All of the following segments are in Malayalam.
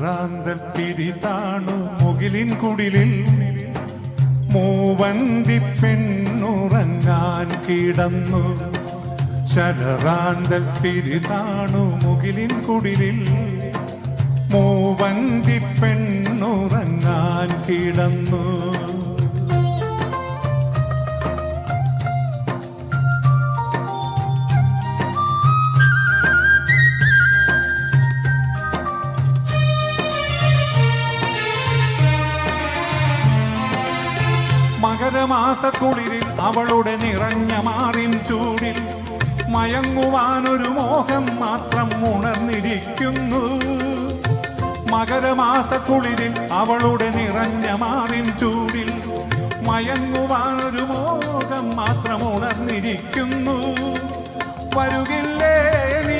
ശരറാന്തൽ തിരിതാണു മുകിലിൻ കുടിലിൽ മൂവന്തി പെണ്ണുറങ്ങാൻ കിടന്നു. ശരറാന്തൽ തിരിതാണു മുകിലിൻ കുടിലിൽ മൂവന്തി പെണ്ണുറങ്ങാൻ കിടന്നു. മകരമാസക്കുളിരിൽ അവളുടെ നിറഞ്ഞ മാറിൻ ചൂടിൽ മയങ്ങുവാനൊരു മോഹം മാത്രം ഉണർന്നിരിക്കുന്നു. മകരമാസക്കുളിരിൽ അവളുടെ നിറഞ്ഞ മാറിൻ ചൂടിൽ മയങ്ങുവാനൊരു മോഹം മാത്രം ഉണർന്നിരിക്കുന്നു. വരുകില്ലേ നീ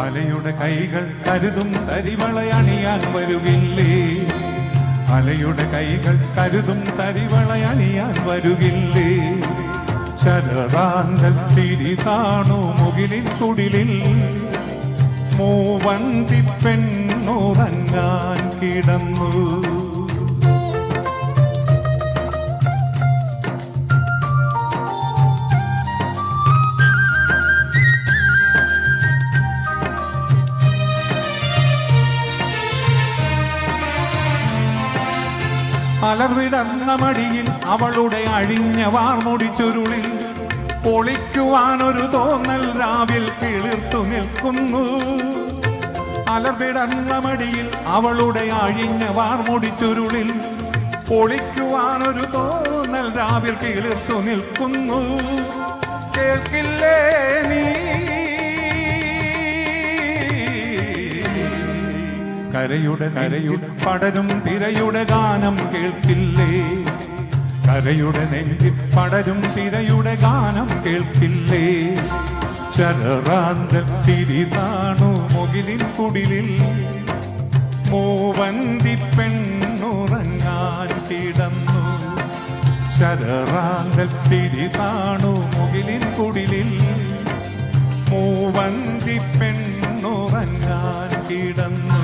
അലയുടെ കൈകൾ കരുതും തരിവളയണിയാൻ വരുകില്ലേ? അലയുടെ കൈകൾ കരുതും തരിവളയണിയാൻ വരുകില്ലേ? ശരറാന്തൽ തിരിതാണു മുകിലിൻ കുടിലിൽ മൂവന്തി പെണ്ണുറങ്ങാൻ കിടന്നു. അലർവിടർന്ന മടിയിൽ അവളുടെ അഴിഞ്ഞ വാർമുടി ചുരുളിൽ പൊളിക്കുവാനൊരു തോന്നൽ രാവിൽ കിളിർത്തു നിൽക്കുന്നു. അലർവിടർന്ന മടിയിൽ അവളുടെ അഴിഞ്ഞ വാർമുടി ചുരുളിൽ പൊളിക്കുവാനൊരു തോന്നൽ രാവിൽ കിളിർത്തു നിൽക്കുന്നു. കേൾക്കില്ലേ നീ കരയുടെ പടരും തിരയുടെ ഗാനം കേൾക്കില്ലേ? കരയുടെ നെഞ്ചിൽ പടരും തിരയുടെ ഗാനം കേൾക്കില്ലേ? ശരറാന്തൽ തിരിതാണു മുകിലിൻ കുടിലിൽ മൂവന്തി പെണ്ണുറങ്ങാൻ കിടന്നു. ശരറാന്തൽ തിരിതാണു മുകിലിൻ കുടിലിൽ മൂവന്തി പെണ്ണുറങ്ങാൻ കിടന്നു.